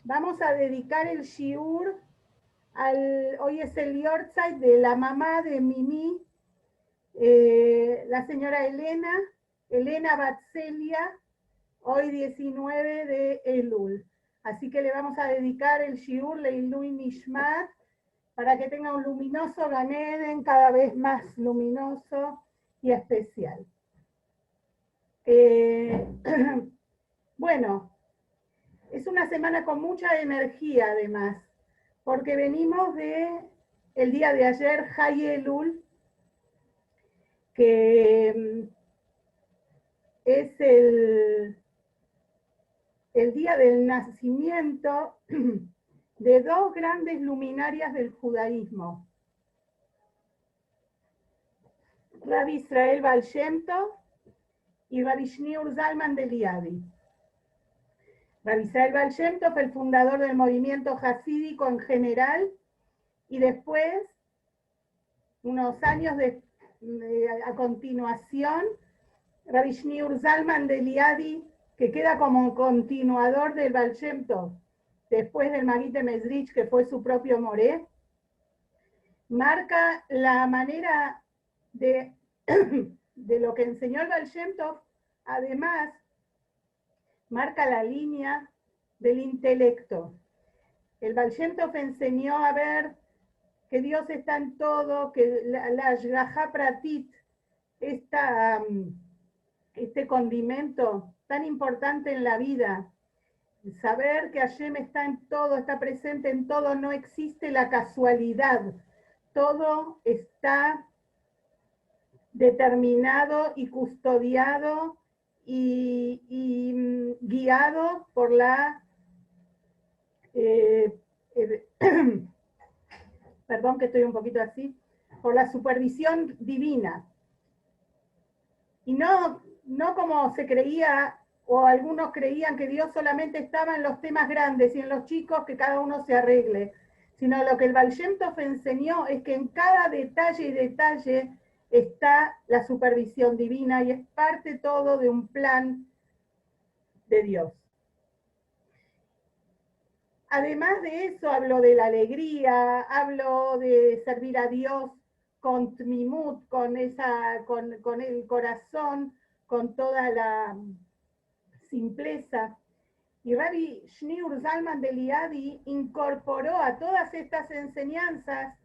Vamos a dedicar el shiur hoy es el yortzeit de la mamá de Mimi, la señora Elena Batzelia, hoy 19 de Elul. Así que le vamos a dedicar el shiur Leilui Nishmat para que tenga un luminoso Gan Eden, cada vez más luminoso y especial. Bueno, es una semana con mucha energía además, porque venimos de el día de ayer, Hay Elul, que es el día del nacimiento de dos grandes luminarias del judaísmo, Rabbi Israel Baal Shem Tov y Rabbi Shniur Zalman de Liadi. Rabbi Israel Baal Shem Tov, el fundador del movimiento hasídico en general, y después, unos años a continuación, Rabbi Shniur Zalman de Liadi, que queda como continuador del Baal Shem Tov, después del Maguite Mesrich, que fue su propio moré, marca la manera de lo que enseñó el Baal Shem Tov, además marca la línea del intelecto. El Baal Shem Tov enseñó a ver que Dios está en todo, que la Ashgaha Pratit, este condimento tan importante en la vida, saber que Hashem está en todo, está presente en todo, no existe la casualidad, todo está determinado y custodiado y guiado por la perdón que estoy un poquito así, por la supervisión divina. Y no como se creía, o algunos creían que Dios solamente estaba en los temas grandes y en los chicos que cada uno se arregle, sino lo que el Baal Shem Tov enseñó es que en cada detalle y detalle está la supervisión divina y es parte todo de un plan de Dios. Además de eso, hablo de la alegría, hablo de servir a Dios con tmimut, con el corazón, con toda la simpleza. Y Rabbi Shniur Zalman de Liadi incorporó a todas estas enseñanzas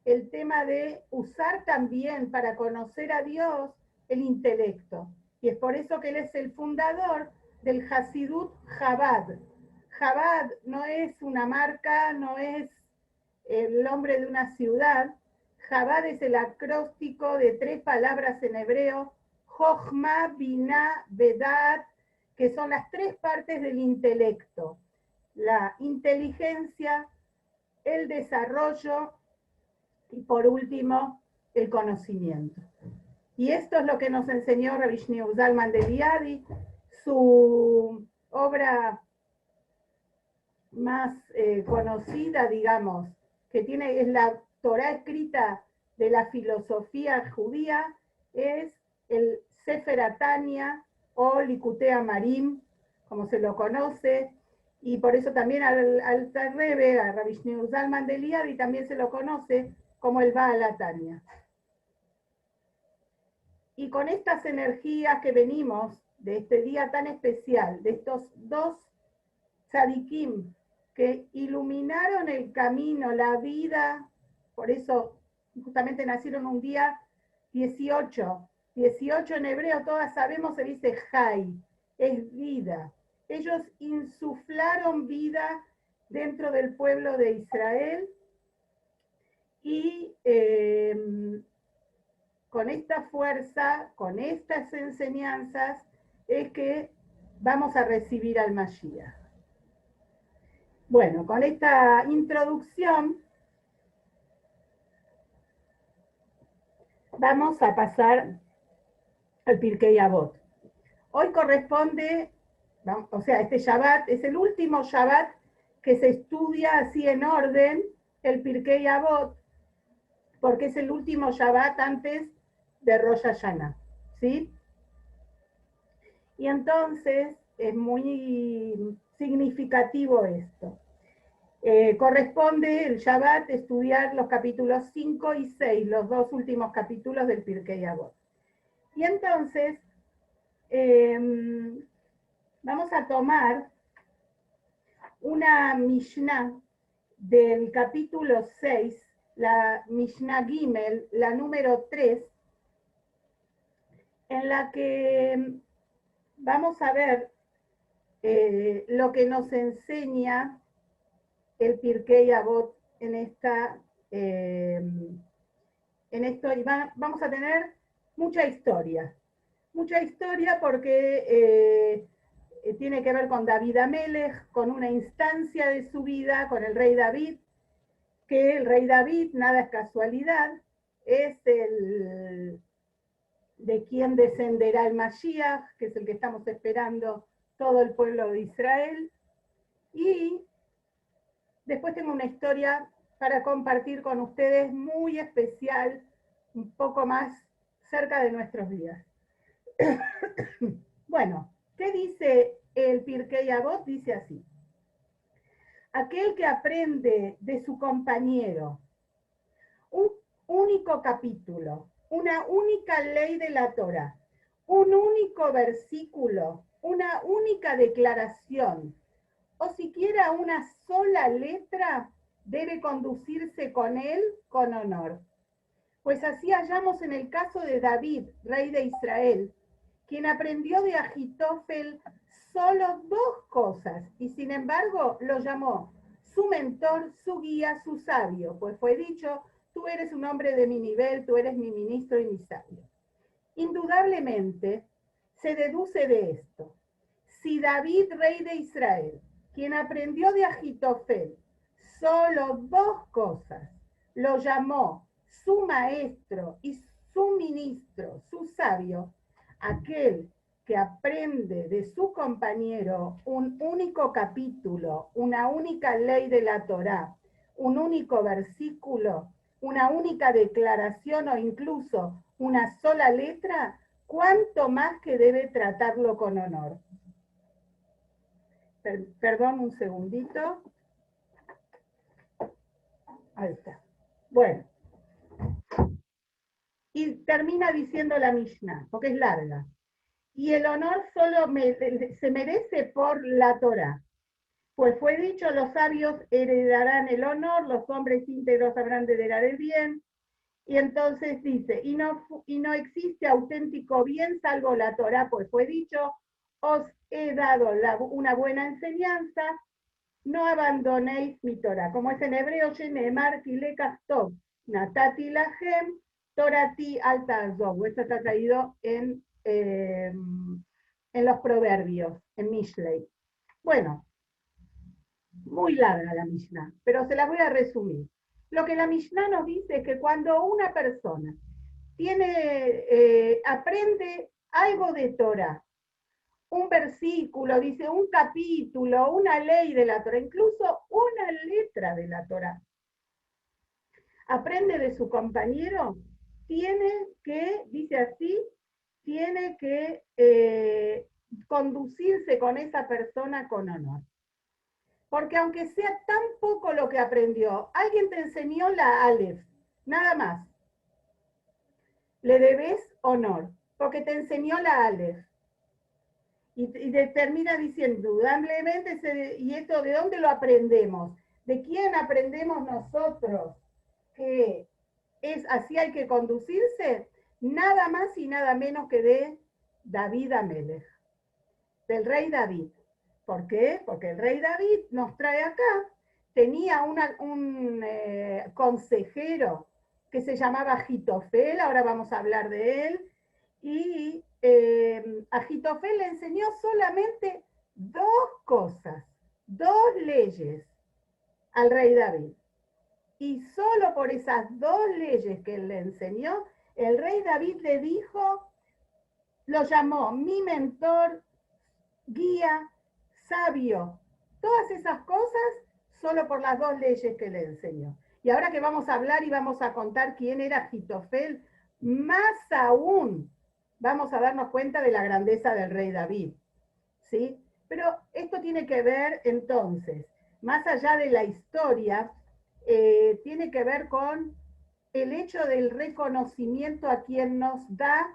el tema de usar también para conocer a Dios el intelecto. Y es por eso que él es el fundador del Hasidut Chabad. Chabad no es una marca, no es el nombre de una ciudad. Chabad es el acróstico de tres palabras en hebreo, Jochma, Binah, Vedat, que son las tres partes del intelecto: la inteligencia, el desarrollo y por último el conocimiento. Y esto es lo que nos enseñó Rabbi Shniur Zalman de Liadi. Su obra más conocida, digamos, que es la Torá escrita de la filosofía judía, es el Sefer Atania o Likutei Amarim, como se lo conoce, y por eso también al Rebbe, a Rabbi Shniur Zalman de Liadi, también se lo conoce como el Baal Atania. Y con estas energías que venimos de este día tan especial, de estos dos tzadikim que iluminaron el camino, la vida, por eso justamente nacieron un día 18 en hebreo, todas sabemos, se dice Jai, es vida. Ellos insuflaron vida dentro del pueblo de Israel y con esta fuerza, con estas enseñanzas, es que vamos a recibir al Mashiach. Bueno, con esta introducción vamos a pasar al Pirkei Avot. Hoy corresponde, o sea, este Shabbat es el último Shabbat que se estudia así en orden, el Pirkei Avot, porque es el último Shabbat antes de Rosh Hashanah, ¿sí? Y entonces es muy significativo esto. corresponde el Shabbat estudiar los capítulos 5 y 6, los dos últimos capítulos del Pirkei Avot. Y entonces, vamos a tomar una Mishnah del capítulo 6, la Mishnah Gimel, la número 3, en la que vamos a ver lo que nos enseña el Pirkei Avot en esto, y vamos a tener mucha historia porque tiene que ver con David Amelech, con una instancia de su vida, con el rey David, que el rey David, nada es casualidad, es el de quien descenderá el Mashiach, que es el que estamos esperando todo el pueblo de Israel. Y después tengo una historia para compartir con ustedes muy especial, un poco más cerca de nuestros días. Bueno, ¿qué dice el Pirkei Avot? Dice así: aquel que aprende de su compañero un único capítulo, una única ley de la Torah, un único versículo, una única declaración, o siquiera una sola letra, debe conducirse con él con honor. Pues así hallamos en el caso de David, rey de Israel, quien aprendió de Ahitofel solo 2 cosas, y sin embargo lo llamó su mentor, su guía, su sabio, pues fue dicho: tú eres un hombre de mi nivel, tú eres mi ministro y mi sabio. Indudablemente se deduce de esto: si David, rey de Israel, quien aprendió de Ahitofel solo 2 cosas, lo llamó su maestro y su ministro, su sabio, aquel que aprende de su compañero un único capítulo, una única ley de la Torá, un único versículo, una única declaración o incluso una sola letra, cuánto más que debe tratarlo con honor. Perdón un segundito. Ahí está. Bueno. Y termina diciendo la Mishnah, porque es larga. Y el honor solo se merece por la Torah. Pues fue dicho: los sabios heredarán el honor, los hombres íntegros habrán de heredar el bien. Y entonces dice: y no existe auténtico bien salvo la Torah, pues fue dicho: os he dado una buena enseñanza, no abandonéis mi Torah. Como es en hebreo, Shenemar Kilekach Tov, Natati Lahem, Torati Alta Azov. Esto está traído en los proverbios, en Mishlei. Bueno, muy larga la Mishnah, pero se la voy a resumir. Lo que la Mishnah nos dice es que cuando una persona aprende algo de Torah, un versículo, dice un capítulo, una ley de la Torah, incluso una letra de la Torah, aprende de su compañero, tiene que, dice así, tiene que conducirse con esa persona con honor. Porque aunque sea tan poco lo que aprendió, alguien te enseñó la Aleph, nada más, le debes honor, porque te enseñó la Aleph. Y termina diciendo, indudablemente, ¿y esto de dónde lo aprendemos? ¿De quién aprendemos nosotros? Que es así hay que conducirse, nada más y nada menos que de David Amelech, del rey David. ¿Por qué? Porque el rey David nos trae acá, tenía un consejero que se llamaba Ahitofel, ahora vamos a hablar de él, y Ahitofel le enseñó solamente 2 cosas, 2 leyes al rey David. Y solo por esas 2 leyes que él le enseñó, el rey David le dijo, lo llamó mi mentor, guía, sabio. Todas esas cosas solo por las 2 leyes que le enseñó. Y ahora que vamos a hablar y vamos a contar quién era Ahitofel, más aún vamos a darnos cuenta de la grandeza del rey David, ¿sí? Pero esto tiene que ver entonces, más allá de la historia, tiene que ver con el hecho del reconocimiento a quien nos da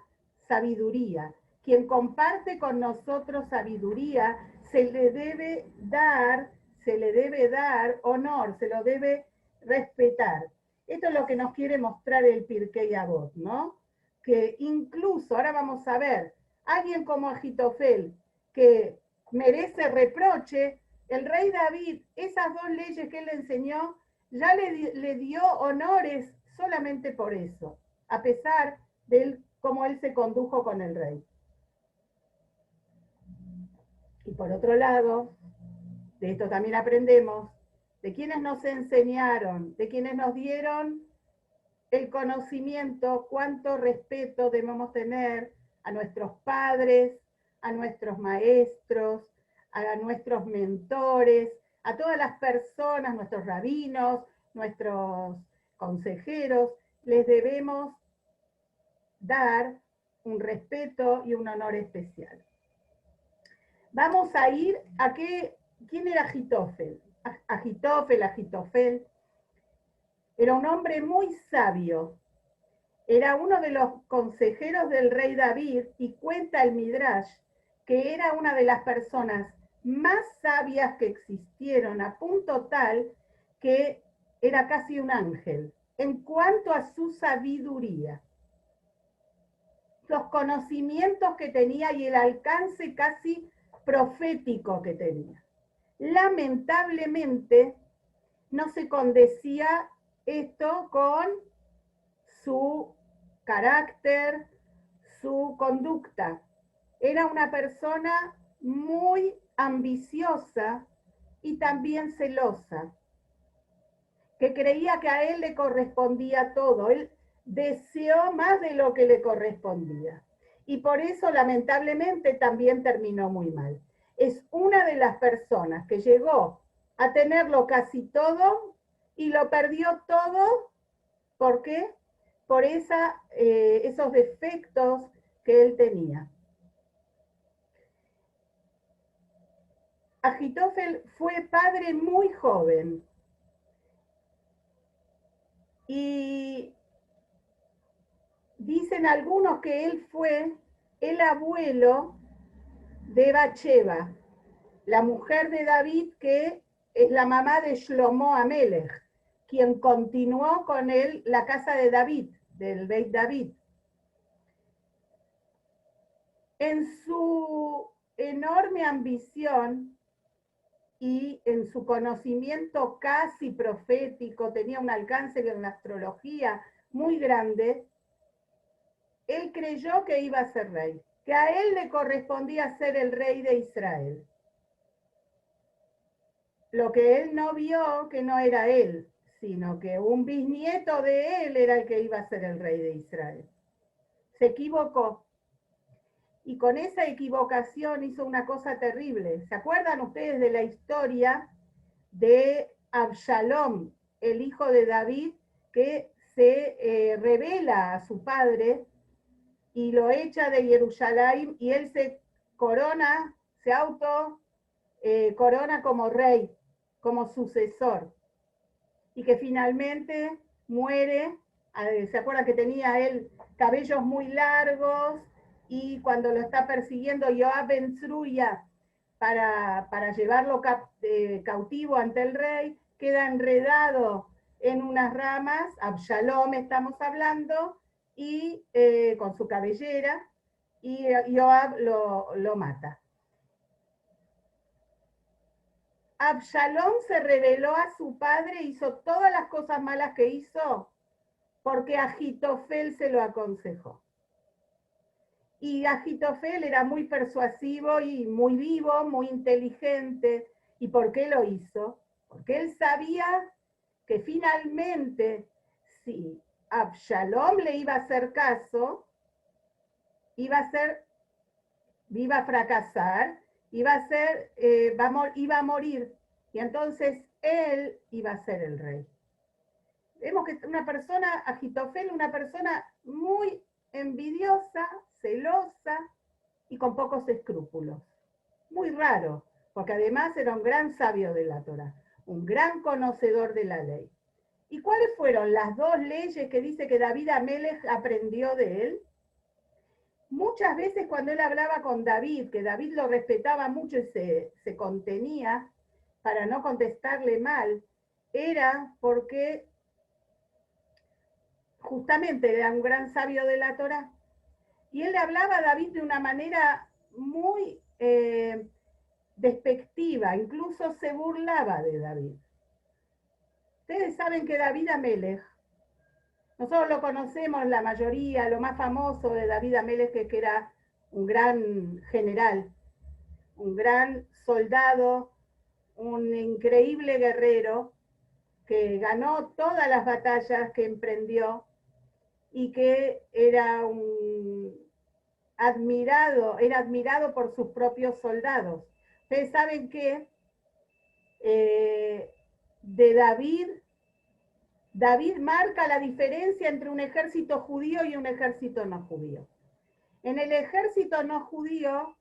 sabiduría. Quien comparte con nosotros sabiduría, se le debe dar honor, se lo debe respetar. Esto es lo que nos quiere mostrar el Pirkei Avot, ¿no? Que incluso, ahora vamos a ver, alguien como Agitofel, que merece reproche, el rey David, esas dos leyes que él le enseñó, ya le dio honores solamente por eso, a pesar de cómo él se condujo con el rey. Y por otro lado, de esto también aprendemos, de quienes nos enseñaron, de quienes nos dieron el conocimiento, cuánto respeto debemos tener a nuestros padres, a nuestros maestros, a nuestros mentores, a todas las personas, nuestros rabinos, nuestros consejeros, les debemos dar un respeto y un honor especial. Vamos a ir a ¿quién era Agitofel? Agitofel era un hombre muy sabio, era uno de los consejeros del rey David y cuenta el Midrash que era una de las personas más sabias que existieron, a punto tal que era casi un ángel en cuanto a su sabiduría, los conocimientos que tenía y el alcance casi profético que tenía. Lamentablemente no se condecía esto con su carácter, su conducta. Era una persona muy ambiciosa y también celosa, que creía que a él le correspondía todo. Él deseó más de lo que le correspondía. Y por eso, lamentablemente, también terminó muy mal. Es una de las personas que llegó a tenerlo casi todo y lo perdió todo. ¿Por qué? Por esos defectos que él tenía. Agitofel fue padre muy joven y dicen algunos que él fue el abuelo de Bathsheba, la mujer de David, que es la mamá de Shlomo Amelech, quien continuó con él la casa de David, del Beit David. En su enorme ambición y en su conocimiento casi profético, tenía un alcance en la astrología muy grande, él creyó que iba a ser rey, que a él le correspondía ser el rey de Israel. Lo que él no vio, que no era él, sino que un bisnieto de él era el que iba a ser el rey de Israel. Se equivocó. Y con esa equivocación hizo una cosa terrible. ¿Se acuerdan ustedes de la historia de Absalom, el hijo de David, que se revela a su padre y lo echa de Jerusalén y él se corona, se auto corona como rey, como sucesor, y que finalmente muere? ¿Se acuerdan que tenía él cabellos muy largos? Y cuando lo está persiguiendo Joab ben Tzruya para llevarlo cautivo ante el rey, queda enredado en unas ramas, Absalom estamos hablando, y con su cabellera, y Joab lo mata. Absalom se rebeló a su padre, hizo todas las cosas malas que hizo porque Agitofel se lo aconsejó. Y Agitofel era muy persuasivo y muy vivo, muy inteligente. ¿Y por qué lo hizo? Porque él sabía que finalmente, si Absalom le iba a hacer caso, iba a fracasar, iba a morir. Y entonces él iba a ser el rey. Vemos que una persona, Agitofel, una persona muy envidiosa, celosa y con pocos escrúpulos. Muy raro, porque además era un gran sabio de la Torá. un gran conocedor de la ley. ¿Y cuáles fueron las dos leyes que dice que David Amelech aprendió de él? Muchas veces cuando él hablaba con David, que David lo respetaba mucho y se contenía para no contestarle mal, era porque justamente era un gran sabio de la Torá. Y él le hablaba a David de una manera muy despectiva, incluso se burlaba de David. Ustedes saben que David Amelech, nosotros lo conocemos la mayoría, lo más famoso de David Amelech es que era un gran general, un gran soldado, un increíble guerrero que ganó todas las batallas que emprendió y que era admirado por sus propios soldados. Ustedes saben que de David marca la diferencia entre un ejército judío y un ejército no judío. En el ejército no judío,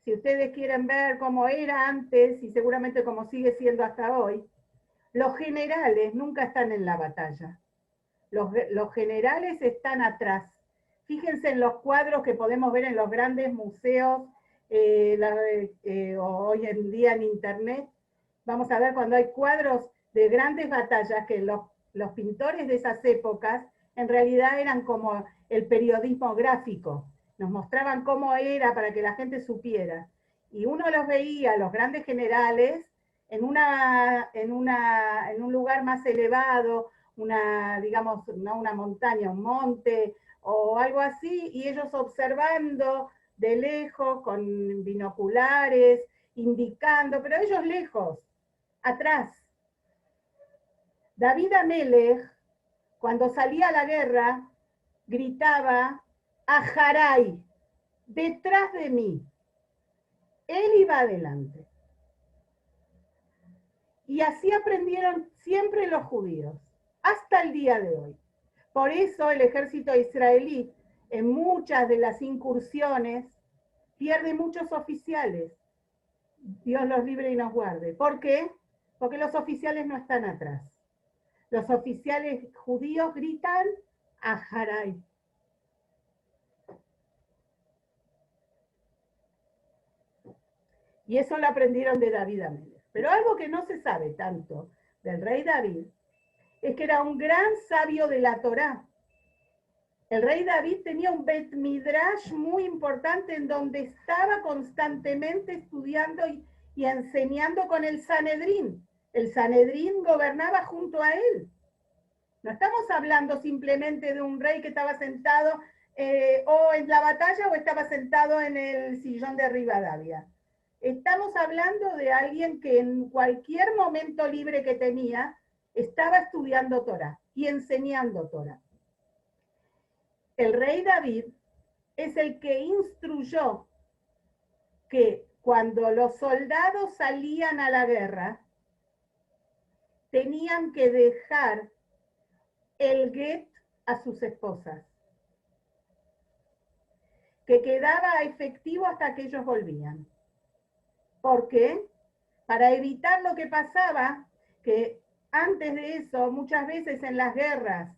si ustedes quieren ver cómo era antes y seguramente como sigue siendo hasta hoy, los generales nunca están en la batalla. Los generales están atrás. Fíjense en los cuadros que podemos ver en los grandes museos hoy en día en internet. Vamos a ver cuando hay cuadros de grandes batallas que los pintores de esas épocas en realidad eran como el periodismo gráfico. Nos mostraban cómo era para que la gente supiera. Y uno los veía, los grandes generales, en un lugar más elevado, digamos, no una montaña, un monte o algo así, y ellos observando de lejos con binoculares, indicando, pero ellos lejos, atrás. David Amelech, cuando salía a la guerra, gritaba, Aharay, detrás de mí. Él iba adelante. Y así aprendieron siempre los judíos, hasta el día de hoy. Por eso el ejército israelí, en muchas de las incursiones, pierde muchos oficiales. Dios los libre y nos guarde. ¿Por qué? Porque los oficiales no están atrás. Los oficiales judíos gritan Aharay. Y eso lo aprendieron de David Amelech. Pero algo que no se sabe tanto del rey David es que era un gran sabio de la Torá. El rey David tenía un Bet Midrash muy importante en donde estaba constantemente estudiando y enseñando con el Sanedrín. El Sanedrín gobernaba junto a él. No estamos hablando simplemente de un rey que estaba sentado o en la batalla o estaba sentado en el sillón de Rivadavia. Estamos hablando de alguien que en cualquier momento libre que tenía estaba estudiando Torah y enseñando Torah. El rey David es el que instruyó que cuando los soldados salían a la guerra, tenían que dejar el get a sus esposas, que quedaba efectivo hasta que ellos volvían. ¿Por qué? Para evitar lo que pasaba, que antes de eso, muchas veces en las guerras,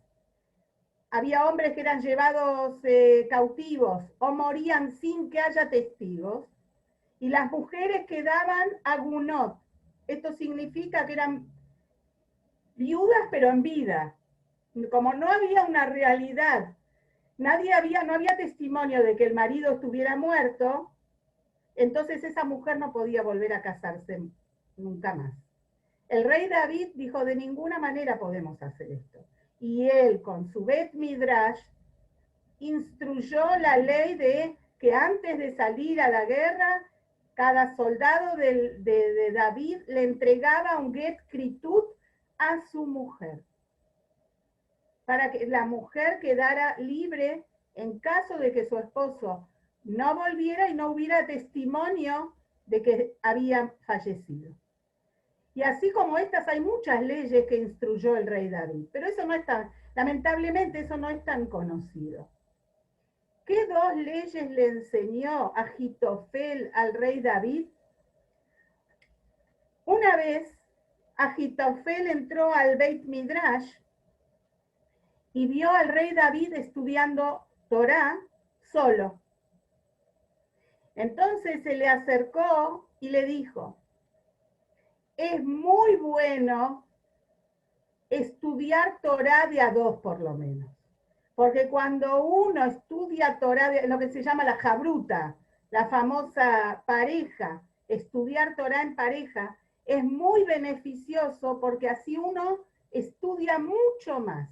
había hombres que eran llevados cautivos o morían sin que haya testigos, y las mujeres quedaban agunot. Esto significa que eran viudas pero en vida. Como no había una realidad, no había testimonio de que el marido estuviera muerto, entonces esa mujer no podía volver a casarse nunca más. El rey David dijo, de ninguna manera podemos hacer esto. Y él, con su Bet Midrash, instruyó la ley de que antes de salir a la guerra, cada soldado de David le entregaba un get kritut a su mujer, para que la mujer quedara libre en caso de que su esposo no volviera y no hubiera testimonio de que había fallecido. Y así como estas, hay muchas leyes que instruyó el rey David, pero eso no es tan, lamentablemente eso no es tan conocido. ¿Qué dos leyes le enseñó Ahitofel al rey David? Una vez Agitofel entró al Beit Midrash y vio al rey David estudiando Torá solo. Entonces se le acercó y le dijo, es muy bueno estudiar Torá de a dos por lo menos. Porque cuando uno estudia Torá, lo que se llama la jabruta, la famosa pareja, estudiar Torá en pareja, es muy beneficioso porque así uno estudia mucho más.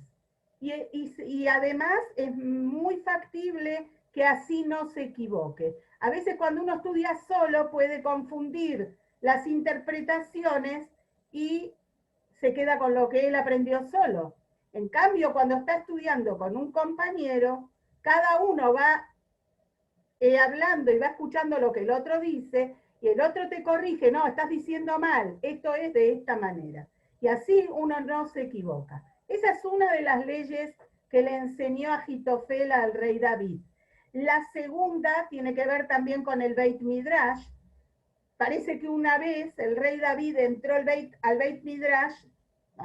Y además es muy factible que así no se equivoque. A veces cuando uno estudia solo puede confundir las interpretaciones y se queda con lo que él aprendió solo. En cambio, cuando está estudiando con un compañero, cada uno va hablando y va escuchando lo que el otro dice y el otro te corrige, no, estás diciendo mal, esto es de esta manera. Y así uno no se equivoca. Esa es una de las leyes que le enseñó Agitofel al rey David. La segunda tiene que ver también con el Beit Midrash. Parece que una vez el rey David entró al Beit Midrash,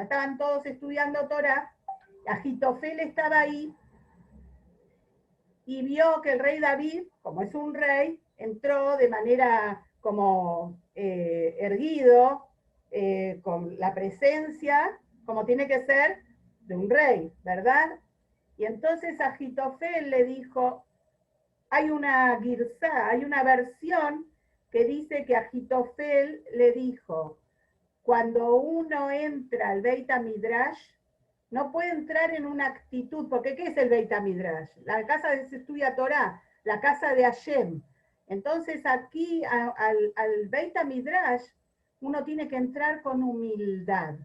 estaban todos estudiando Torah, Agitofel estaba ahí y vio que el rey David, como es un rey, entró de manera como erguido, con la presencia, como tiene que ser, de un rey, ¿verdad? Y entonces Agitofel le dijo, hay una girsá, hay una versión que dice que Agitofel le dijo, cuando uno entra al Beit Midrash, no puede entrar en una actitud, porque ¿qué es el Beit Midrash? La casa de se estudia Torah, la casa de Hashem. Entonces aquí al Beit Midrash uno tiene que entrar con humildad,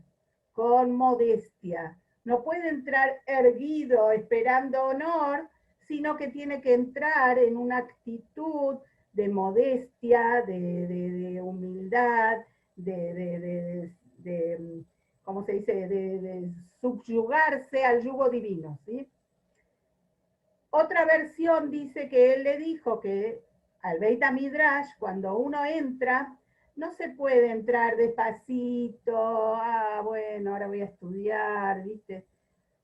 con modestia. No puede entrar erguido, esperando honor, sino que tiene que entrar en una actitud de modestia, de humildad, de ¿cómo se dice?, de subyugarse al yugo divino, ¿sí? Otra versión dice que él le dijo que al Beit Midrash, cuando uno entra, no se puede entrar despacito, bueno, ahora voy a estudiar, ¿viste?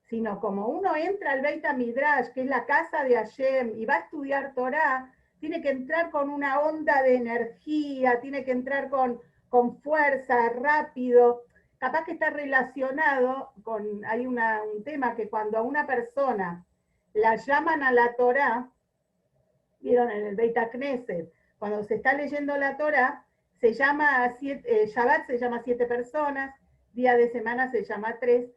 Sino como uno entra al Beit Midrash, que es la casa de Hashem, y va a estudiar Torah, tiene que entrar con una onda de energía, tiene que entrar con fuerza, rápido. Capaz que está relacionado con, hay un tema que cuando a una persona la llaman a la Torah, vieron en el Beit Knesset, cuando se está leyendo la Torah, se llama Shabbat se llama 7 personas, día de semana se llama 3,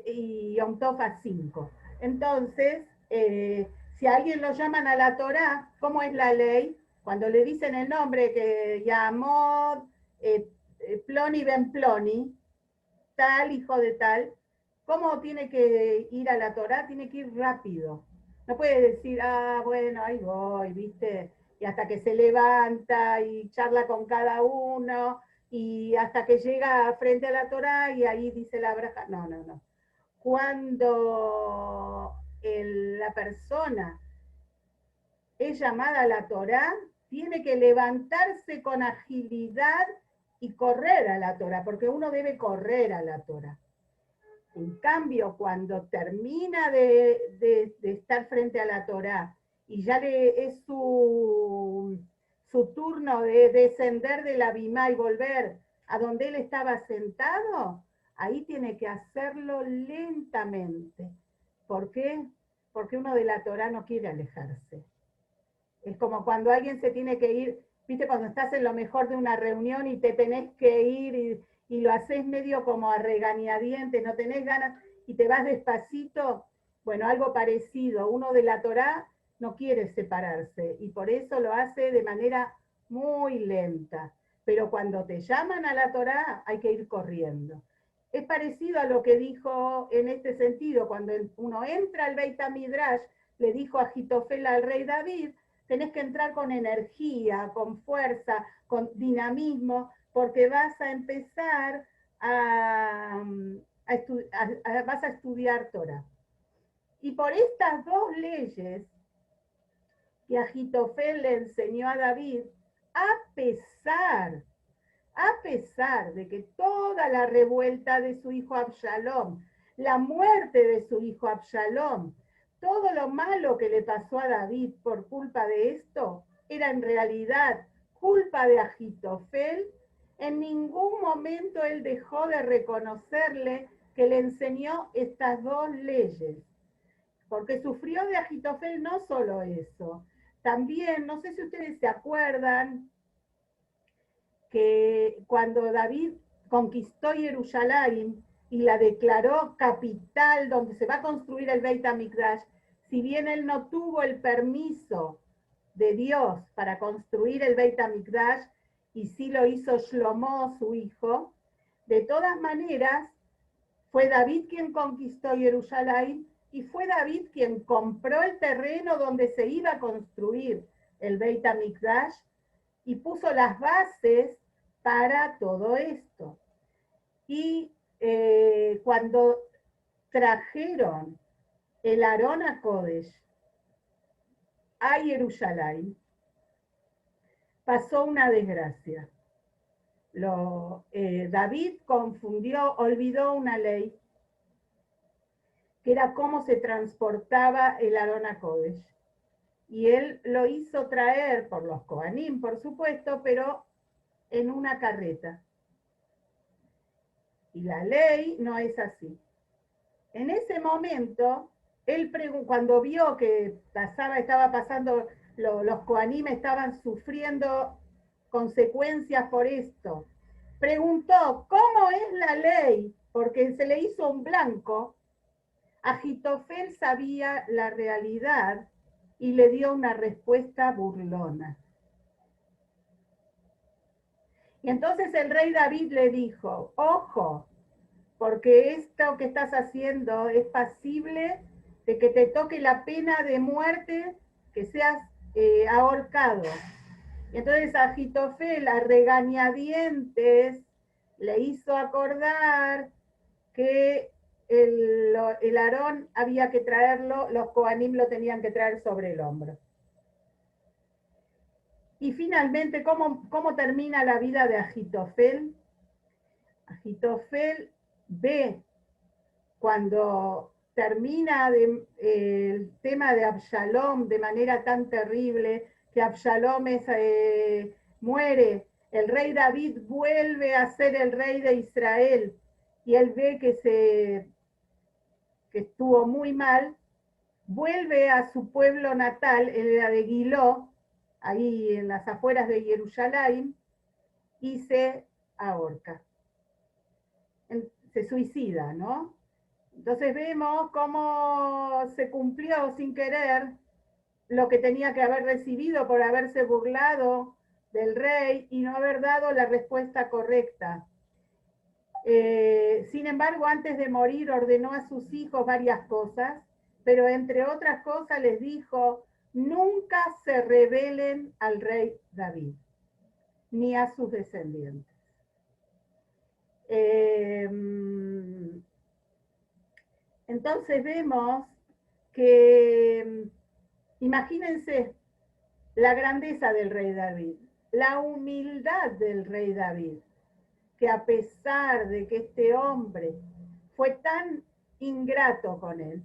y Yom Tov a 5. Entonces, si a alguien lo llaman a la Torah, ¿cómo es la ley? Cuando le dicen el nombre que llamó Ploni Ben Ploni, tal hijo de tal, ¿cómo tiene que ir a la Torah? Tiene que ir rápido. No puede decir, bueno, ahí voy, ¿viste? Y hasta que se levanta y charla con cada uno y hasta que llega frente a la Torah y ahí dice la braja. No, no, no. Cuando la persona es llamada a la Torah, tiene que levantarse con agilidad y correr a la Torah, porque uno debe correr a la Torah. En cambio, cuando termina de estar frente a la Torah y ya es su turno de descender de la bimá y volver a donde él estaba sentado, ahí tiene que hacerlo lentamente. ¿Por qué? Porque uno de la Torah no quiere alejarse. Es como cuando alguien se tiene que ir, viste, cuando estás en lo mejor de una reunión y te tenés que ir y lo haces medio como a regañadientes, no tenés ganas y te vas despacito. Bueno, algo parecido. Uno de la Torá no quiere separarse y por eso lo hace de manera muy lenta. Pero cuando te llaman a la Torá hay que ir corriendo. Es parecido a lo que dijo en este sentido, cuando uno entra al Beit Midrash, le dijo a Agitofel al rey David, tenés que entrar con energía, con fuerza, con dinamismo, porque vas a empezar vas a estudiar Torah. Y por estas dos leyes que Agitofel le enseñó a David, a pesar a pesar de que toda la revuelta de su hijo Absalom, la muerte de su hijo Absalom, todo lo malo que le pasó a David por culpa de esto, era en realidad culpa de Agitofel, en ningún momento él dejó de reconocerle que le enseñó estas dos leyes, porque sufrió de Agitofel no solo eso, también, no sé si ustedes se acuerdan, que cuando David conquistó Jerusalén y la declaró capital donde se va a construir el Beit HaMikdash, si bien él no tuvo el permiso de Dios para construir el Beit HaMikdash, y sí lo hizo Shlomo, su hijo, de todas maneras, fue David quien conquistó Jerusalén y fue David quien compró el terreno donde se iba a construir el Beit HaMikdash y puso las bases para todo esto. Y cuando trajeron el Arón a Kodesh a Jerusalén, pasó una desgracia. David olvidó una ley, que era cómo se transportaba el Arón a Kodesh. Y él lo hizo traer por los Kohanim, por supuesto, pero en una carreta. Y la ley no es así. En ese momento, él cuando vio que estaba pasando, los Kohanim estaban sufriendo consecuencias por esto, preguntó, ¿cómo es la ley? Porque se le hizo un blanco. Agitofel sabía la realidad y le dio una respuesta burlona. Y entonces el rey David le dijo, ojo, porque esto que estás haciendo es pasible de que te toque la pena de muerte, que seas ahorcado. Y entonces Agitofel, a regañadientes, le hizo acordar que el Aarón había que traerlo, los Kohanim lo tenían que traer sobre el hombro. Y finalmente, ¿cómo termina la vida de Agitofel? Agitofel ve cuando termina el tema de Absalom de manera tan terrible, que Absalom muere, el rey David vuelve a ser el rey de Israel y él ve que estuvo muy mal, vuelve a su pueblo natal, el de Giló, ahí en las afueras de Jerusalén, y se ahorca. Se suicida, ¿no? Entonces vemos cómo se cumplió sin querer lo que tenía que haber recibido por haberse burlado del rey y no haber dado la respuesta correcta. Sin embargo, antes de morir ordenó a sus hijos varias cosas, pero entre otras cosas les dijo, nunca se rebelen al rey David, ni a sus descendientes. Entonces vemos que, imagínense la grandeza del rey David, la humildad del rey David, que a pesar de que este hombre fue tan ingrato con él,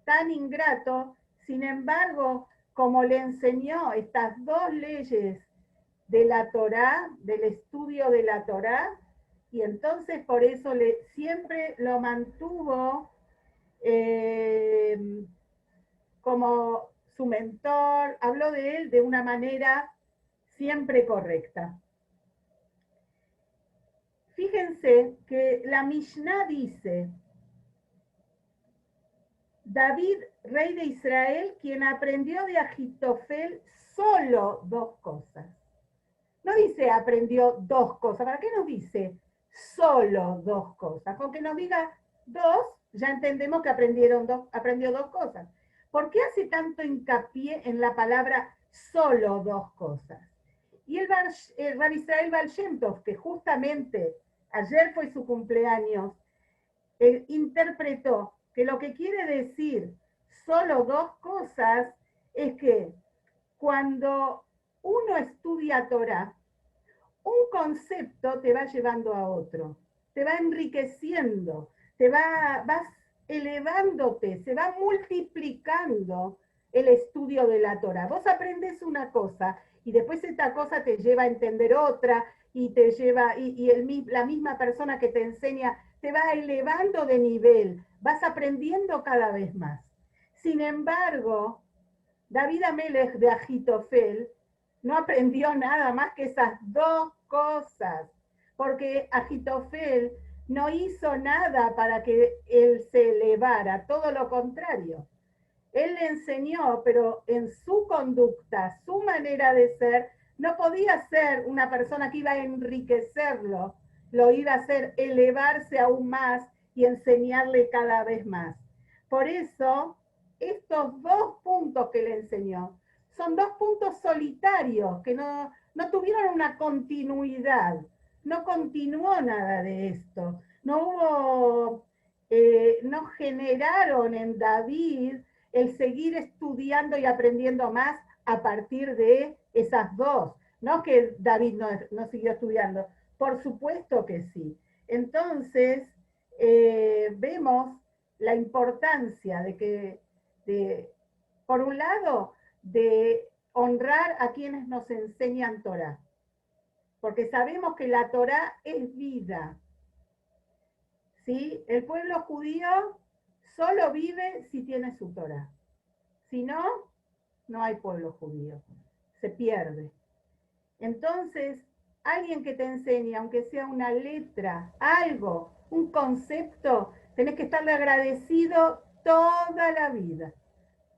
tan ingrato, sin embargo, como le enseñó estas dos leyes de la Torá, del estudio de la Torá, y entonces por eso siempre lo mantuvo como su mentor, habló de él de una manera siempre correcta. Fíjense que la Mishnah dice, David, rey de Israel, quien aprendió de Agitofel solo dos cosas. No dice aprendió dos cosas, ¿para qué nos dice solo dos cosas? Con que nos diga dos, ya entendemos que aprendió dos cosas. ¿Por qué hace tanto hincapié en la palabra solo dos cosas? Y el Rabbi Israel Baal Shem Tov, que justamente ayer fue su cumpleaños, interpretó que lo que quiere decir solo dos cosas es que cuando uno estudia Torah, un concepto te va llevando a otro, te va enriqueciendo, vas elevándote, se va multiplicando el estudio de la Torah. Vos aprendes una cosa y después esta cosa te lleva a entender otra y te lleva, la misma persona que te enseña te va elevando de nivel, vas aprendiendo cada vez más. Sin embargo, David Amelech de Agitofel no aprendió nada más que esas dos cosas, porque Agitofel no hizo nada para que él se elevara, todo lo contrario. Él le enseñó, pero en su conducta, su manera de ser, no podía ser una persona que iba a enriquecerlo, lo iba a hacer elevarse aún más y enseñarle cada vez más. Por eso, estos dos puntos que le enseñó son dos puntos solitarios que no tuvieron una continuidad, no continuó nada de esto, no generaron en David el seguir estudiando y aprendiendo más a partir de esas dos. No que David no siguió estudiando, por supuesto que sí. Entonces, vemos la importancia por un lado, de honrar a quienes nos enseñan Torah, porque sabemos que la Torah es vida. ¿Sí? El pueblo judío solo vive si tiene su Torah. Si no, no hay pueblo judío. Se pierde. Entonces, alguien que te enseñe, aunque sea una letra, algo, un concepto, tenés que estarle agradecido toda la vida.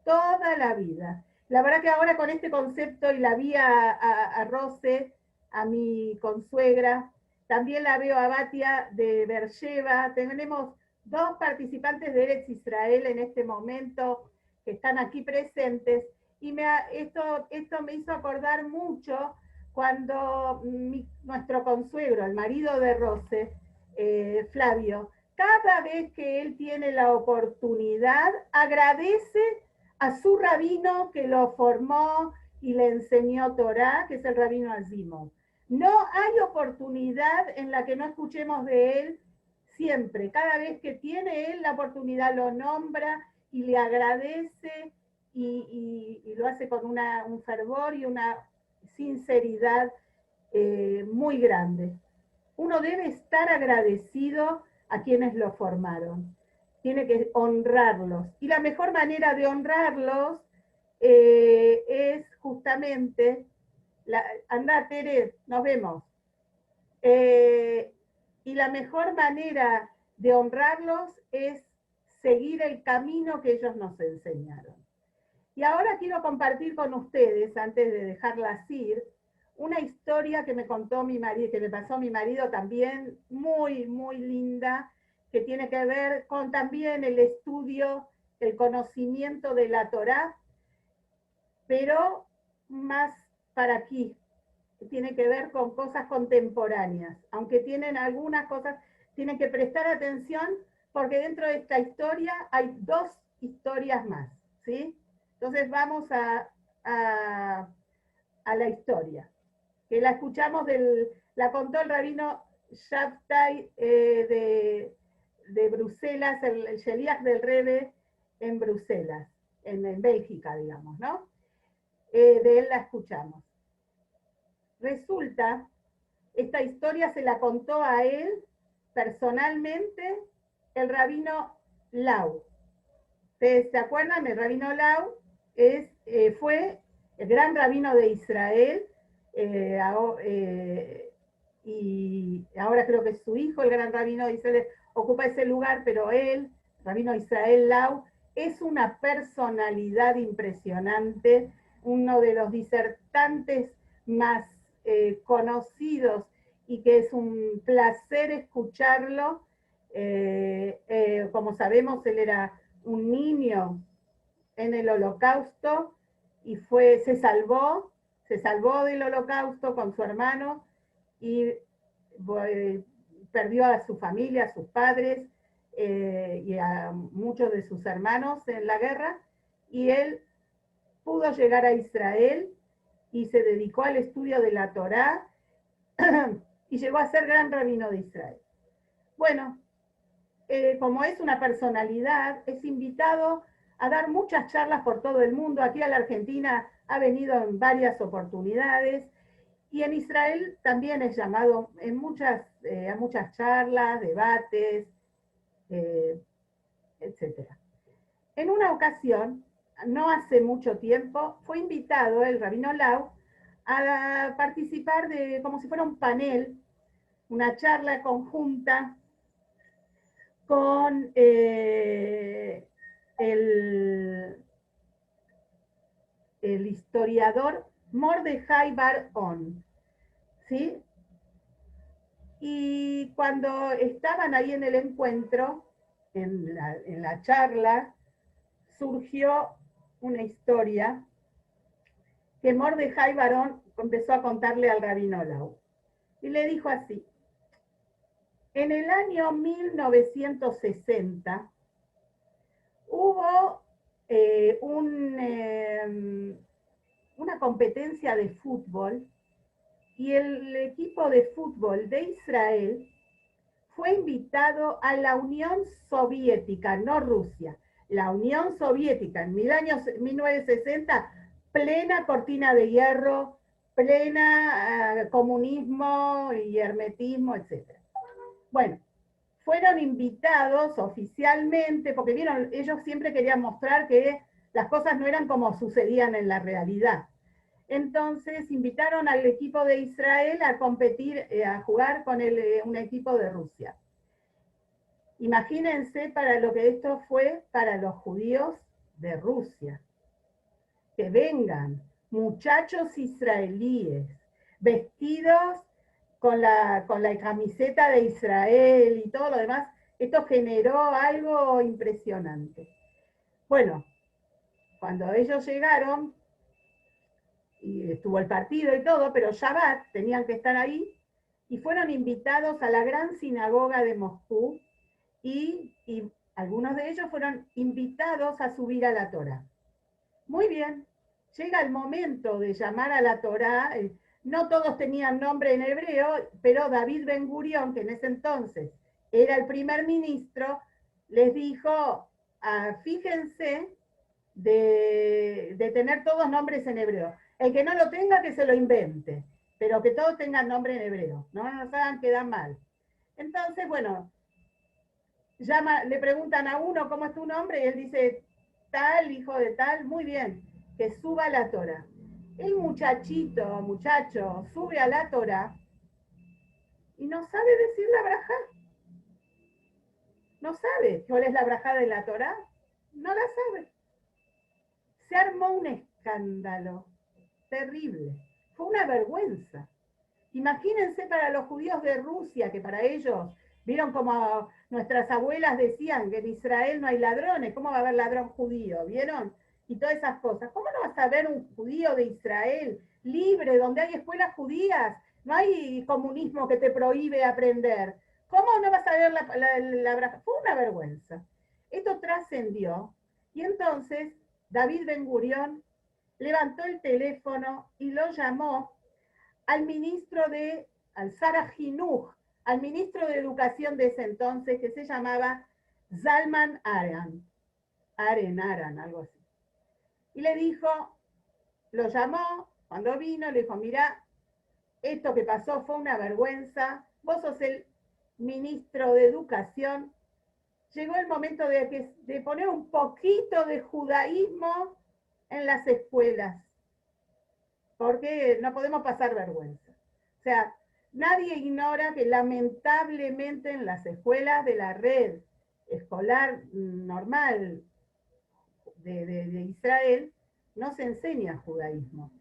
Toda la vida. La verdad que ahora con este concepto, y la vi a Rose, a mi consuegra, también la veo a Batia de Beersheba, tenemos dos participantes de Eretz Israel en este momento que están aquí presentes, y esto me hizo acordar mucho cuando nuestro consuegro, el marido de Rose, Flavio, cada vez que él tiene la oportunidad, agradece a su rabino que lo formó y le enseñó Torah, que es el rabino Azimov. No hay oportunidad en la que no escuchemos de él siempre. Cada vez que tiene él la oportunidad lo nombra y le agradece y lo hace con un fervor y una sinceridad muy grande. Uno debe estar agradecido a quienes lo formaron. Tiene que honrarlos. Y la mejor manera de honrarlos es justamente, anda Tere, nos vemos. Y la mejor manera de honrarlos es seguir el camino que ellos nos enseñaron. Y ahora quiero compartir con ustedes, antes de dejarlas ir, una historia que me contó mi marido, que me pasó mi marido también, muy, muy linda, que tiene que ver con también el estudio, el conocimiento de la Torá, pero más para aquí, tiene que ver con cosas contemporáneas, aunque tienen algunas cosas, tienen que prestar atención porque dentro de esta historia hay dos historias más, ¿sí? Entonces vamos a la historia, que la escuchamos, la contó el rabino Shabtai de Bruselas, el Sheliach del Rebbe en Bruselas, en Bélgica, digamos, ¿no? De él la escuchamos. Resulta, esta historia se la contó a él personalmente el rabino Lau. ¿Ustedes se acuerdan? El rabino Lau fue el gran rabino de Israel, y ahora creo que es su hijo, el gran rabino de Israel, ocupa ese lugar, pero él, rabino Israel Lau, es una personalidad impresionante, uno de los disertantes más conocidos, y que es un placer escucharlo. Como sabemos, él era un niño en el Holocausto y se salvó del Holocausto con su hermano y perdió a su familia, a sus padres y a muchos de sus hermanos en la guerra, y él pudo llegar a Israel y se dedicó al estudio de la Torá, y llegó a ser gran rabino de Israel. Bueno, como es una personalidad, es invitado a dar muchas charlas por todo el mundo. Aquí a la Argentina ha venido en varias oportunidades y en Israel también es llamado en a muchas charlas, debates, etc. En una ocasión, no hace mucho tiempo, fue invitado el rabino Lau a participar de como si fuera un panel, una charla conjunta con el historiador Mordejai Bar-On, ¿sí? Y cuando estaban ahí en el encuentro, en la charla, surgió una historia que Mordejai Bar-On empezó a contarle al rabino Lau. Y le dijo así: en el año 1960 hubo una competencia de fútbol y el equipo de fútbol de Israel fue invitado a la Unión Soviética, no Rusia, la Unión Soviética en 1960, plena cortina de hierro, plena comunismo y hermetismo, etc. Bueno, fueron invitados oficialmente, porque vieron, ellos siempre querían mostrar que las cosas no eran como sucedían en la realidad. Entonces invitaron al equipo de Israel a competir, a jugar con un equipo de Rusia. Imagínense para lo que esto fue para los judíos de Rusia. Que vengan muchachos israelíes vestidos con la camiseta de Israel y todo lo demás, esto generó algo impresionante. Bueno, cuando ellos llegaron, y estuvo el partido y todo, pero Shabbat tenían que estar ahí, y fueron invitados a la gran sinagoga de Moscú, y algunos de ellos fueron invitados a subir a la Torá. Muy bien, llega el momento de llamar a la Torá. No todos tenían nombre en hebreo, pero David Ben Gurión, que en ese entonces era el primer ministro, les dijo, fíjense de tener todos nombres en hebreo. El que no lo tenga, que se lo invente, pero que todos tengan nombre en hebreo, no nos hagan quedar mal. Entonces, bueno, le preguntan a uno cómo es tu nombre y él dice, tal, hijo de tal, muy bien, que suba la Torá. El muchacho, sube a la Torá y no sabe decir la brajá. No sabe cuál es la brajá de la Torá. No la sabe. Se armó un escándalo terrible. Fue una vergüenza. Imagínense para los judíos de Rusia, que para ellos, vieron como nuestras abuelas decían que en Israel no hay ladrones, ¿cómo va a haber ladrón judío? ¿Vieron? Y todas esas cosas. ¿Cómo no vas a ver un judío de Israel libre, donde hay escuelas judías? No hay comunismo que te prohíbe aprender. ¿Cómo no vas a ver la braja? Fue una vergüenza. Esto trascendió y entonces David Ben Gurión levantó el teléfono y lo llamó al ministro al Sarah Hinuch, al ministro de Educación de ese entonces, que se llamaba Zalman Aran, algo así. Y le dijo, lo llamó, cuando vino, le dijo, mira, esto que pasó fue una vergüenza, vos sos el ministro de Educación, llegó el momento de poner un poquito de judaísmo en las escuelas, porque no podemos pasar vergüenza. O sea, nadie ignora que lamentablemente en las escuelas de la red escolar normal de Israel no se enseña judaísmo.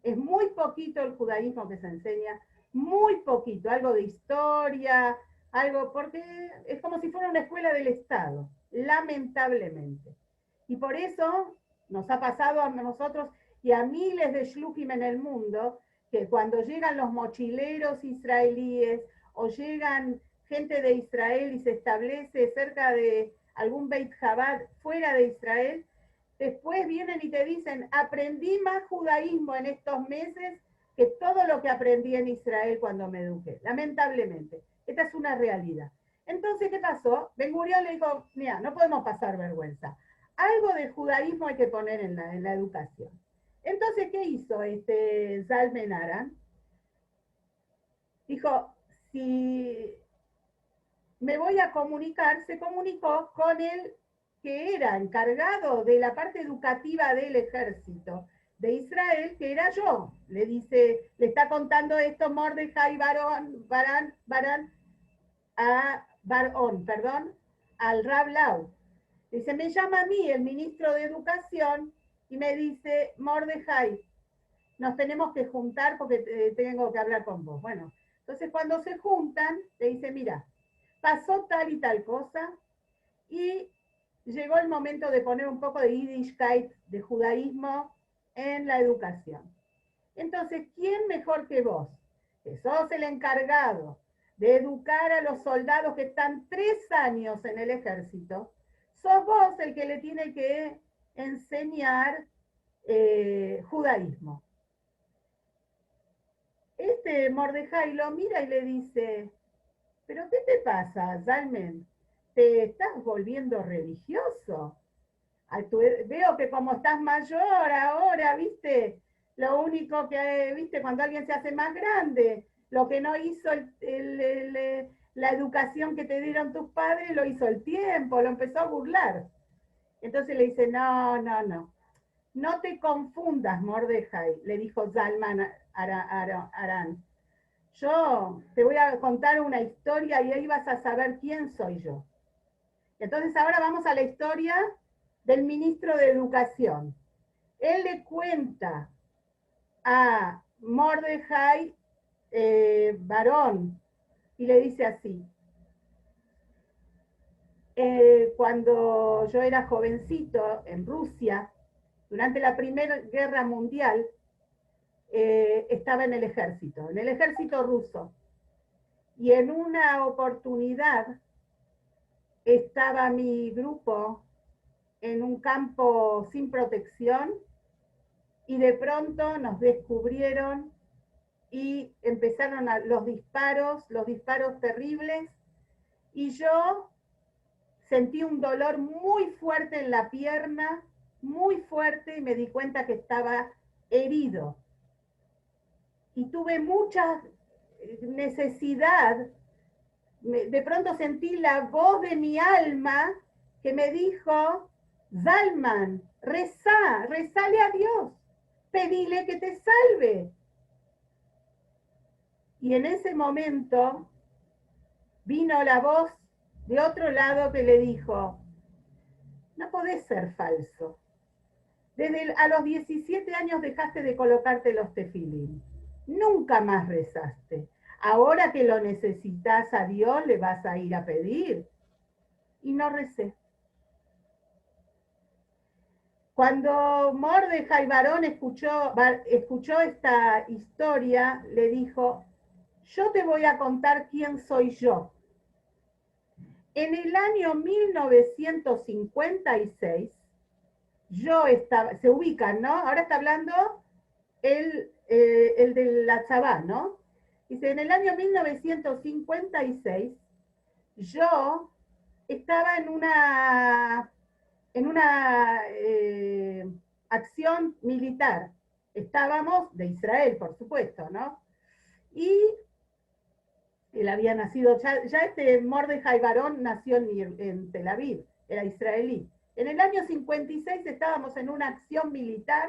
Es muy poquito el judaísmo que se enseña, muy poquito, algo de historia, algo, porque es como si fuera una escuela del Estado, lamentablemente. Y por eso nos ha pasado a nosotros y a miles de shluchim en el mundo, que cuando llegan los mochileros israelíes o llegan gente de Israel y se establece cerca de algún Beit Chabad fuera de Israel, después vienen y te dicen, aprendí más judaísmo en estos meses que todo lo que aprendí en Israel cuando me eduqué, lamentablemente. Esta es una realidad. Entonces, ¿qué pasó? Ben Gurión le dijo, mira, no podemos pasar vergüenza. Algo de judaísmo hay que poner en la educación. Entonces, ¿qué hizo Zalmen Aran? Dijo, si me voy a comunicar, se comunicó con el que era encargado de la parte educativa del ejército de Israel, que era yo. Le dice, le está contando esto Mordejai Barón, perdón, al Rab Lau. Dice, me llama a mí el ministro de Educación y me dice, Mordejai, nos tenemos que juntar porque tengo que hablar con vos. Bueno, entonces cuando se juntan, le dice, mira, pasó tal y tal cosa y llegó el momento de poner un poco de Yiddishkeit, de judaísmo, en la educación. Entonces, ¿quién mejor que vos, que sos el encargado de educar a los soldados que están 3 años en el ejército? Sos vos el que le tiene que enseñar judaísmo. Mordejai lo mira y le dice, ¿pero qué te pasa, Zalmen? ¿Te estás volviendo religioso? Veo que como estás mayor ahora, viste, lo único que, viste, cuando alguien se hace más grande, lo que no hizo la educación que te dieron tus padres, lo hizo el tiempo, lo empezó a burlar. Entonces le dice, no, no, no, no te confundas, Mordejai, le dijo Zalman Aran. Yo te voy a contar una historia y ahí vas a saber quién soy yo. Entonces ahora vamos a la historia del ministro de Educación. Él le cuenta a Mordejai Barón y le dice así, cuando yo era jovencito en Rusia, durante la Primera Guerra Mundial, estaba en el ejército ruso, y en una oportunidad estaba mi grupo en un campo sin protección y de pronto nos descubrieron y empezaron los disparos terribles, y yo sentí un dolor muy fuerte en la pierna, muy fuerte, y me di cuenta que estaba herido. Y tuve mucha necesidad, de pronto sentí la voz de mi alma que me dijo, Zalman, rezale a Dios, pedile que te salve. Y en ese momento vino la voz de otro lado que le dijo, no podés ser falso. A los 17 años dejaste de colocarte los tefilín. Nunca más rezaste. Ahora que lo necesitas a Dios, le vas a ir a pedir. Y no recé. Cuando Mordejai Barón escuchó esta historia, le dijo, yo te voy a contar quién soy yo. En el año 1956, yo estaba, se ubican, ¿no? Ahora está hablando el de la Chabá, ¿no? Dice, en el año 1956, yo estaba en una acción militar. Estábamos de Israel, por supuesto, ¿no? Y él había nacido, ya Mordejai Barón nació en Tel Aviv, era israelí. En el año 56 estábamos en una acción militar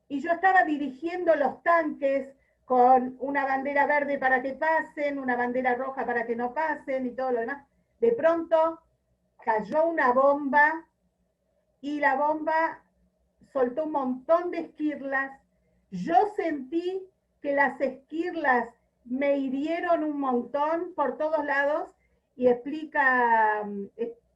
y yo estaba dirigiendo los tanques con una bandera verde para que pasen, una bandera roja para que no pasen y todo lo demás. De pronto cayó una bomba y la bomba soltó un montón de esquirlas. Yo sentí que las esquirlas me hirieron un montón por todos lados y explica,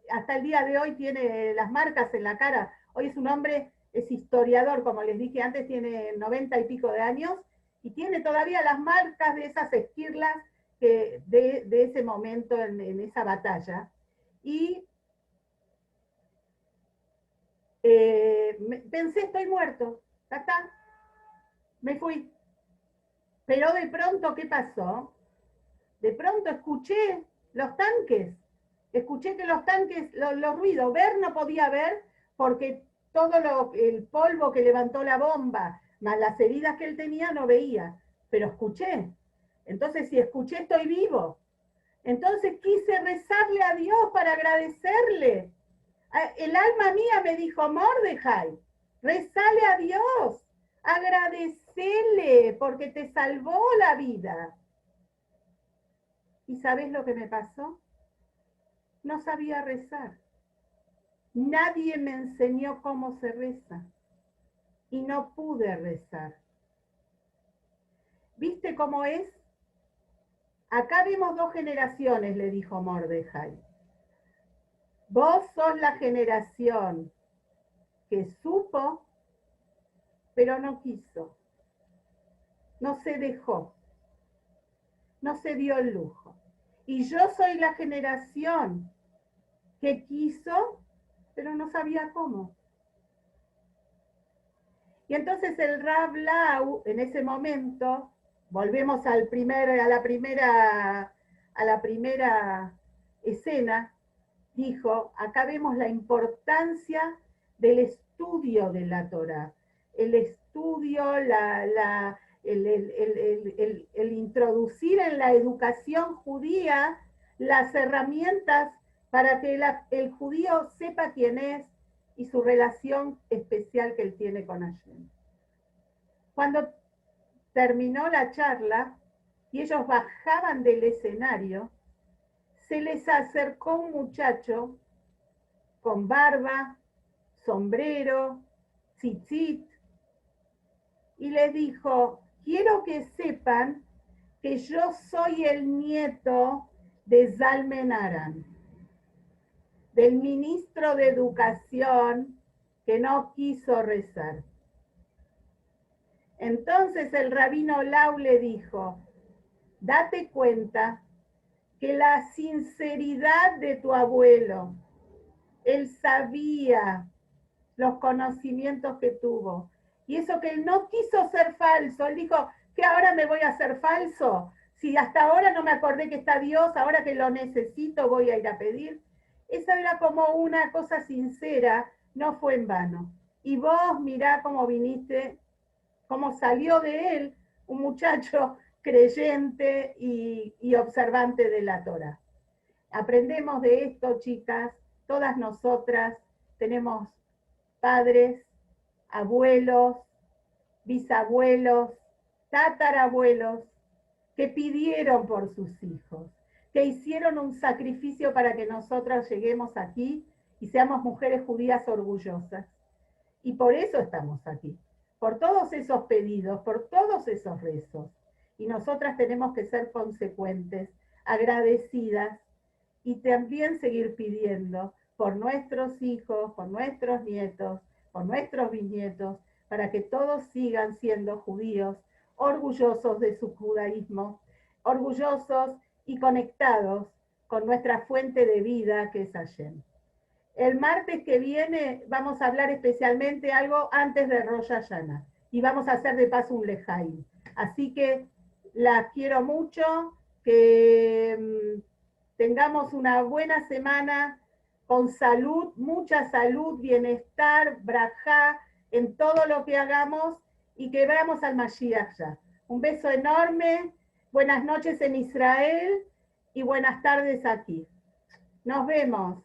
hasta el día de hoy tiene las marcas en la cara. Hoy es un hombre, es historiador, como les dije antes, tiene 90 y pico de años y tiene todavía las marcas de esas esquirlas de ese momento en esa batalla. Y pensé, estoy muerto, ya está, me fui. Pero de pronto, ¿qué pasó? De pronto escuché los tanques, escuché que los tanques, los ruidos, ver no podía ver porque todo el polvo que levantó la bomba, más las heridas que él tenía, no veía, pero escuché. Entonces, si escuché, estoy vivo. Entonces quise rezarle a Dios para agradecerle. El alma mía me dijo, Mordejai, rezale a Dios, agradecele porque te salvó la vida. ¿Y sabes lo que me pasó? No sabía rezar. Nadie me enseñó cómo se reza y no pude rezar. ¿Viste cómo es? Acá vemos dos generaciones, le dijo Mordejai. Vos sos la generación que supo, pero no quiso, no se dejó, no se dio el lujo. Y yo soy la generación que quiso, pero no sabía cómo. Y entonces el Rav Lau, en ese momento, volvemos a la primera escena, dijo, acá vemos la importancia del estudio de la Torah, el estudio, el introducir en la educación judía las herramientas para que el judío sepa quién es y su relación especial que él tiene con Hashem. Cuando terminó la charla y ellos bajaban del escenario, se les acercó un muchacho con barba, sombrero, tzitzit, y les dijo, quiero que sepan que yo soy el nieto de Zalmen Aran, del ministro de Educación que no quiso rezar. Entonces el rabino Lau le dijo, date cuenta que la sinceridad de tu abuelo, él sabía los conocimientos que tuvo, y eso que él no quiso ser falso, él dijo, que ahora me voy a hacer falso, si hasta ahora no me acordé que está Dios, ahora que lo necesito voy a ir a pedir. Eso era como una cosa sincera, no fue en vano. Y vos mirá cómo viniste, cómo salió de él un muchacho creyente y observante de la Torah. Aprendemos de esto, chicas, todas nosotras tenemos padres, abuelos, bisabuelos, tatarabuelos, que pidieron por sus hijos, que hicieron un sacrificio para que nosotros lleguemos aquí y seamos mujeres judías orgullosas. Y por eso estamos aquí, por todos esos pedidos, por todos esos rezos. Y nosotras tenemos que ser consecuentes, agradecidas y también seguir pidiendo por nuestros hijos, por nuestros nietos, por nuestros bisnietos, para que todos sigan siendo judíos, orgullosos de su judaísmo, orgullosos y conectados con nuestra fuente de vida que es Hashem. El martes que viene vamos a hablar especialmente algo antes de Rosh Hashanah y vamos a hacer de paso un lejaim. Así que las quiero mucho, que tengamos una buena semana con salud, mucha salud, bienestar, brajá en todo lo que hagamos y que veamos al Mashiach ya. Un beso enorme, buenas noches en Israel y buenas tardes aquí. Nos vemos.